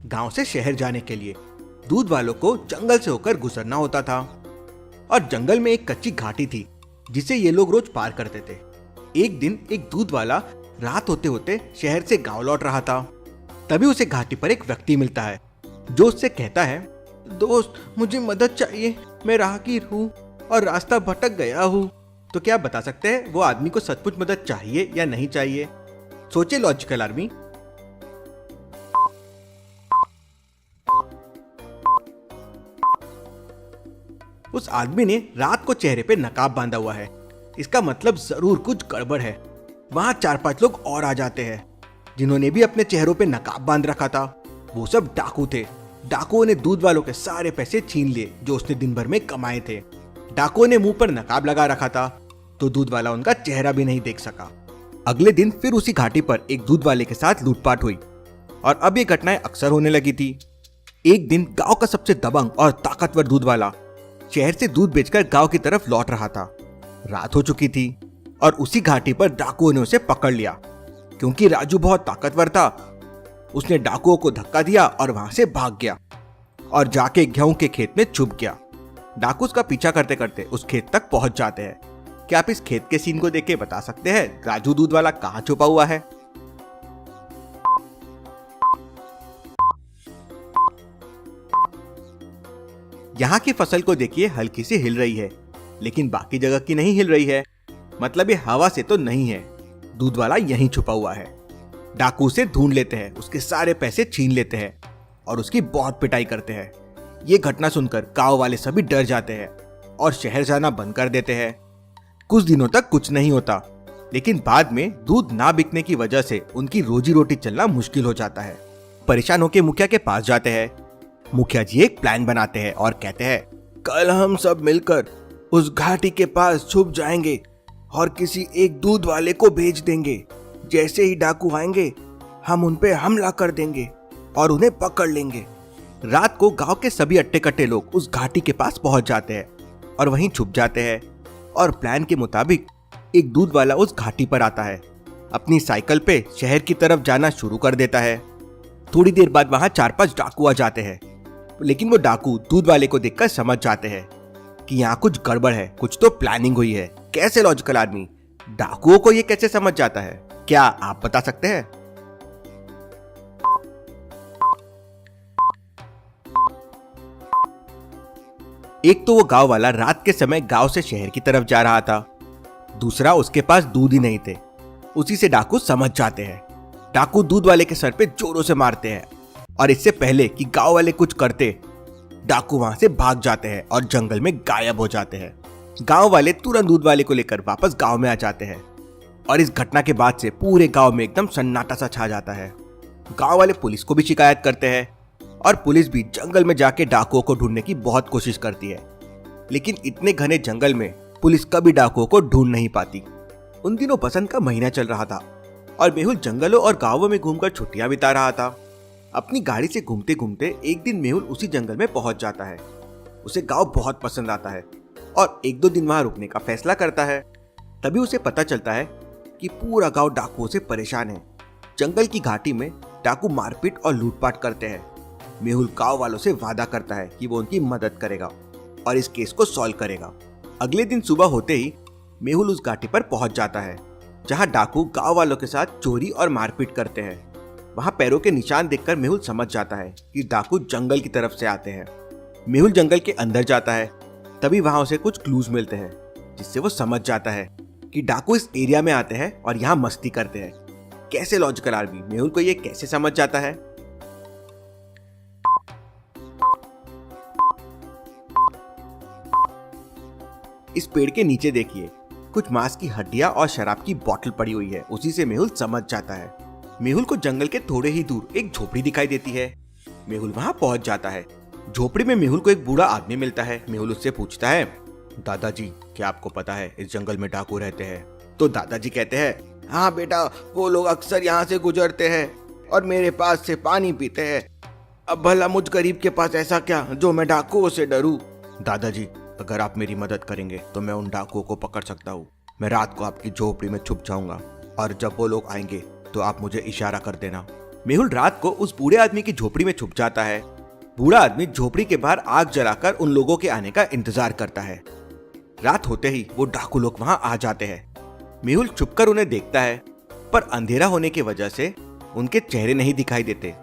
गांव से शहर जाने के लिए दूध वालों को जंगल से होकर गुजरना होता था और जंगल में एक कच्ची घाटी थी जिसे ये लोग रोज पार करते थे। एक दिन एक दूध वाला रात होते होते शहर से गांव लौट रहा था। तभी उसे घाटी पर एक व्यक्ति मिलता है जो उससे कहता है, दोस्त मुझे मदद चाहिए, मैं राहगीर हूँ और रास्ता भटक गया हूँ। तो क्या आप बता सकते हैं वो आदमी को सचमुच मदद चाहिए या नहीं चाहिए? सोचे लॉजिकल आर्मी। उस आदमी ने रात को चेहरे पे नकाब बांधा हुआ है, इसका मतलब जरूर कुछ गड़बड़ है। वहां 4-5 लोग और आ जाते हैं जिन्होंने भी अपने चेहरों पे नकाब बांध रखा था। वो सब डाकू थे। डाकुओं ने दूध वालों के सारे पैसे छीन लिए जो उसने दिन भर में कमाए थे। डाकुओं ने मुंह पर नकाब लगा रखा था तो दूध वाला उनका चेहरा भी नहीं देख सका। अगले दिन फिर उसी घाटी पर एक दूध वाले के साथ लूटपाट हुई और अब ये घटनाएं अक्सर होने लगी थी। एक दिन गांव का सबसे दबंग और ताकतवर दूध वाला शहर से दूध बेचकर गांव की तरफ लौट रहा था। रात हो चुकी थी और उसी घाटी पर डाकुओं ने उसे पकड़ लिया। क्योंकि राजू बहुत ताकतवर था, उसने डाकुओं को धक्का दिया और वहां से भाग गया और जाके गेहूं के खेत में छुप गया। डाकू उसका पीछा करते करते उस खेत तक पहुंच जाते हैं। क्या आप इस खेत के सीन को देख के बता सकते हैं राजू दूध वाला कहां छुपा हुआ है? यहाँ की फसल को देखिए हल्की सी हिल रही है लेकिन बाकी जगह की नहीं हिल रही है। मतलब ये हवा से तो नहीं है, दूध वाला यहीं छुपा हुआ है। डाकू उसे ढूंढ लेते हैं, उसके सारे पैसे छीन लेते हैं और उसकी बहुत पिटाई करते हैं। ये घटना सुनकर गांव वाले सभी डर जाते हैं और शहर जाना बंद कर देते हैं। कुछ दिनों तक कुछ नहीं होता लेकिन बाद में दूध ना बिकने की वजह से उनकी रोजी रोटी चलना मुश्किल हो जाता है। परेशान होकर मुखिया के पास जाते हैं। मुखिया जी एक प्लान बनाते हैं और कहते हैं, कल हम सब मिलकर उस घाटी के पास छुप जाएंगे और किसी एक दूध वाले को भेज देंगे। जैसे ही डाकू आएंगे हम उन पे हमला कर देंगे और उन्हें पकड़ लेंगे। रात को गांव के सभी अट्टे कट्टे लोग उस घाटी के पास पहुंच जाते हैं और वहीं छुप जाते हैं और प्लान के मुताबिक एक दूध वाला उस घाटी पर आता है। अपनी साइकिल पे शहर की तरफ जाना शुरू कर देता है। थोड़ी देर बाद वहां 4-5 डाकू आ जाते हैं लेकिन वो डाकू दूध वाले को देखकर समझ जाते हैं कि यहाँ कुछ गड़बड़ है, कुछ तो प्लानिंग हुई है। कैसे लॉजिकल आदमी, डाकुओं को ये कैसे समझ जाता है? क्या आप बता सकते हैं? एक तो वो गांव वाला रात के समय गांव से शहर की तरफ जा रहा था, दूसरा उसके पास दूध ही नहीं थे। उसी से डाकू समझ जाते हैं। डाकू दूध वाले के सर पे जोरों से मारते हैं और इससे पहले कि गांव वाले कुछ करते, डाकू वहां से भाग जाते हैं और जंगल में गायब हो जाते हैं। गांव वाले तुरंत दूध वाले को लेकर वापस गांव में आ जाते हैं और इस घटना के बाद से पूरे गांव में एकदम सन्नाटा सा छा जाता है। गांव वाले पुलिस को भी शिकायत करते हैं और पुलिस भी जंगल में जाके डाकुओं को ढूंढने की बहुत कोशिश करती है लेकिन इतने घने जंगल में पुलिस कभी डाकुओं को ढूंढ नहीं पाती। उन दिनों बसंत का महीना चल रहा था और मेहुल जंगलों और गांवों में घूमकर छुट्टियां बिता रहा था। अपनी गाड़ी से घूमते घूमते एक दिन मेहुल उसी जंगल में पहुंच जाता है। उसे गांव बहुत पसंद आता है और 1-2 दिन वहां रुकने का फैसला करता है। तभी उसे पता चलता है कि पूरा गांव डाकुओं से परेशान है। जंगल की घाटी में डाकू मारपीट और लूटपाट करते हैं। मेहुल गांव वालों से वादा करता है कि वो उनकी मदद करेगा और इस केस को सॉल्व करेगा। अगले दिन सुबह होते ही मेहुल उस घाटी पर पहुंच जाता है जहां डाकू गांव वालों के साथ चोरी और मारपीट करते हैं। वहां पैरों के निशान देखकर मेहुल समझ जाता है कि डाकू जंगल की तरफ से आते हैं। मेहुल जंगल के अंदर जाता है। तभी वहां उसे कुछ क्लूज मिलते हैं जिससे वो समझ जाता है कि डाकू इस एरिया में आते हैं और यहाँ मस्ती करते हैं। कैसे लॉजिकल आदमी, मेहुल को ये कैसे समझ जाता है? इस पेड़ के नीचे देखिए, कुछ मांस की हड्डियां और शराब की बोतल पड़ी हुई है। उसी से मेहुल समझ जाता है। मेहुल को जंगल के थोड़े ही दूर एक झोपड़ी दिखाई देती है। मेहुल वहां पहुंच जाता है। झोपड़ी में मेहुल को एक बूढ़ा आदमी मिलता है। मेहुल उससे पूछता है, दादाजी क्या आपको पता है इस जंगल में डाकू रहते हैं? तो दादाजी कहते हैं, हाँ बेटा, वो लोग अक्सर यहाँ से गुजरते हैं और मेरे पास से पानी पीते हैं। अब भला मुझ गरीब के पास ऐसा क्या जो मैं डाकुओं से डरूं? दादाजी अगर आप मेरी मदद करेंगे तो मैं उन डाकुओं को पकड़ सकता हूँ। मैं रात को आपकी झोपड़ी में छुप जाऊंगा और जब वो लोग आएंगे तो आप मुझे इशारा कर देना। मेहुल रात को उस बूढ़े आदमी की झोपड़ी में छुप जाता है। बूढ़ा आदमी झोपड़ी के बाहर आग जलाकर उन लोगों के आने का इंतजार करता है। रात होते ही वो डाकू लोग वहां आ जाते हैं। मेहुल छुपकर उन्हें देखता है, पर अंधेरा होने की वजह से उनके चेहरे नहीं दिखाई देते,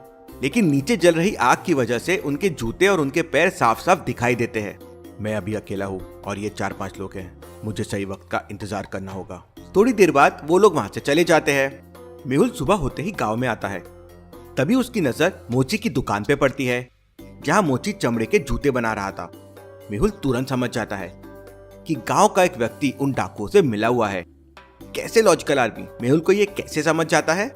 लेकिन नीचे जल रही आग की वजह से उनके जूते और उनके पैर साफ साफ दिखाई देते हैं। मैं अभी अकेला हूँ और ये 4-5 लोग हैं, मुझे सही वक्त का इंतजार करना होगा। थोड़ी देर बाद वो लोग वहां से चले जाते हैं। मेहुल सुबह होते ही गांव में आता है। तभी उसकी नजर मोची की दुकान पे पड़ती है, जहां मोची चमड़े के जूते बना रहा था। मेहुल तुरंत समझ जाता है कि गांव का एक व्यक्ति उन डाकुओं से मिला हुआ है। कैसे लॉजिकल आदमी मेहुल को ये कैसे समझ जाता है?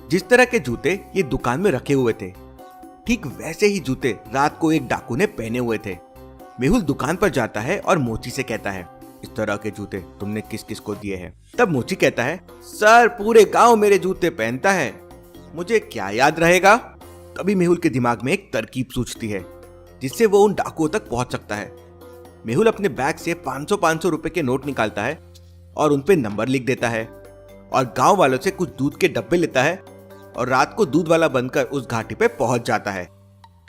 जिस तरह के जूते ये दुकान में रखे हुए थे, ठीक वैसे ही जूते रात को एक डाकू ने पहने हुए थे। मेहुल दुकान पर जाता है और मोची से कहता है, इस तरह के जूते तुमने किस किस को दिए हैं? तब मोची कहता है, सर पूरे गांव मेरे जूते पहनता है, मुझे क्या याद रहेगा? तभी मेहुल के दिमाग में एक तरकीब सूझती है, जिससे वो उन डाकुओं तक पहुंच सकता है। मेहुल अपने बैग से 500 रुपए के नोट निकालता है और उन पे नंबर लिख देता है और गांव वालों से कुछ दूध के डब्बे लेता है और रात को दूध वाला बनकर उस घाटी पे पहुंच जाता है।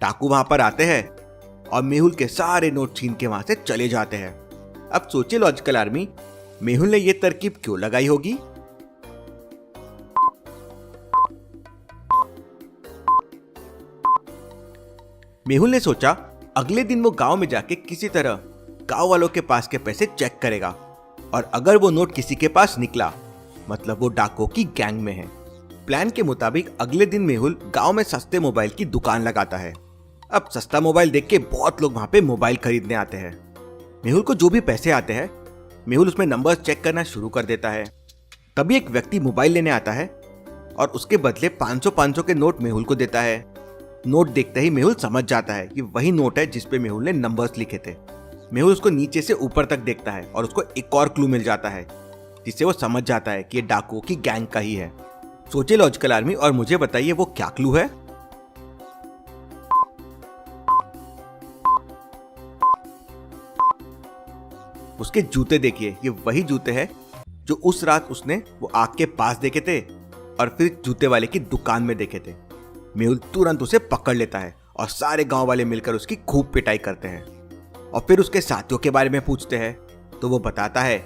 डाकू वहां पर आते हैं और मेहुल के सारे नोट छीन के वहां से चले जाते हैं। अब सोचिए लॉजिकल आर्मी, मेहुल ने ये तरकीब क्यों लगाई होगी? मेहुल ने सोचा अगले दिन वो गांव में जाके किसी तरह गांव वालों के पास के पैसे चेक करेगा, और अगर वो नोट किसी के पास निकला मतलब वो डाकुओं की गैंग में है। प्लान के मुताबिक अगले दिन मेहुल गांव में सस्ते मोबाइल की दुकान लगाता है। अब सस्ता मोबाइल देख के बहुत लोग वहां पे मोबाइल खरीदने आते हैं। मेहुल को जो भी पैसे आते हैं, मेहुल उसमें नंबर्स चेक करना शुरू कर देता है। तभी एक व्यक्ति मोबाइल लेने आता है और उसके बदले 500 के नोट मेहुल को देता है। नोट देखते ही मेहुल समझ जाता है कि वही नोट है जिसपे मेहुल ने नंबर्स लिखे थे। मेहुल उसको नीचे से ऊपर तक देखता है और उसको एक और क्लू मिल जाता है, जिससे वो समझ जाता है कि ये डाकुओं की गैंग का ही है। सोचिए लॉजिकल आर्मी और मुझे बताइए वो क्या क्लू है? उसके जूते देखिए, ये वही जूते हैं जो उस रात उसने वो आग के पास देखे थे और फिर जूते वाले की दुकान में देखे थे। मेहुल तुरंत उसे पकड़ लेता है और सारे गांव वाले मिलकर उसकी खूब पिटाई करते हैं और फिर उसके साथियों के बारे में पूछते हैं तो वो बताता है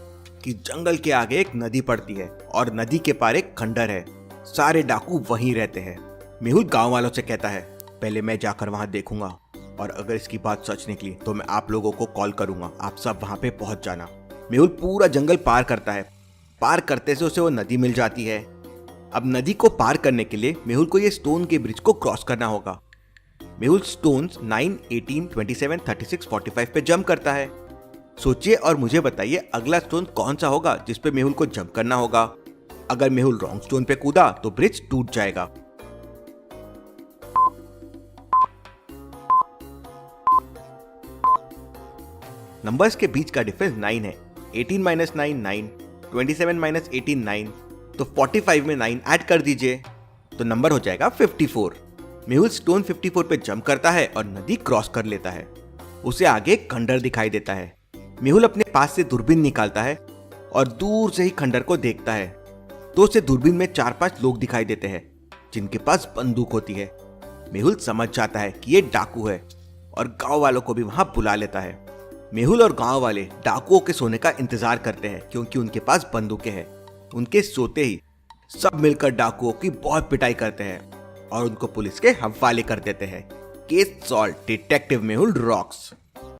कि जंगल के आगे एक नदी पड़ती है और नदी के पार एक खंडर है, सारे डाकू वहीं रहते हैं। मेहुल गांव वालों से कहता है, पहले मैं जाकर वहां देखूंगा और अगर इसकी बात सच निकली तो मैं आप लोगों को कॉल करूंगा, आप सब वहां पे पहुंच जाना। मेहुल पूरा जंगल पार करता है। पार करते से उसे वो नदी मिल जाती है। अब नदी को पार करने के लिए मेहुल को ये स्टोन के ब्रिज को क्रॉस करना होगा। मेहुल स्टोन्स 9, 18, 27, 36, 45 पे जंप करता है। सोचिए और मुझे बताइए अगला स्टोन कौन सा होगा जिस पे मेहुल को जंप करना होगा। अगर मेहुल रॉन्ग स्टोन पे कूदा तो ब्रिज टूट जाएगा। नंबर्स के बीच का डिफरेंस 9 है। 18 - 9 9, 27 - 18 9, तो 45 में 9 ऐड कर दीजिए तो नंबर हो जाएगा 54। मेहुल स्टोन 54 पे जंप करता है और नदी क्रॉस कर लेता है। उसे आगे खंडर दिखाई देता है। मेहुल अपने पास से दूरबीन निकालता है और दूर से ही खंडर को देखता है तो उसे दूरबीन में 4-5 लोग दिखाई देते हैं जिनके पास बंदूक होती है। मेहुल समझ जाता है कि ये डाकू है और गांव वालों को भी वहां बुला लेता है। मेहुल और गांव वाले डाकुओं के सोने का इंतजार करते हैं क्योंकि उनके पास बंदूकें हैं। उनके सोते ही सब मिलकर डाकुओं की बहुत पिटाई करते हैं और उनको पुलिस के हवाले कर देते हैं। Case solve, detective Mehul rocks.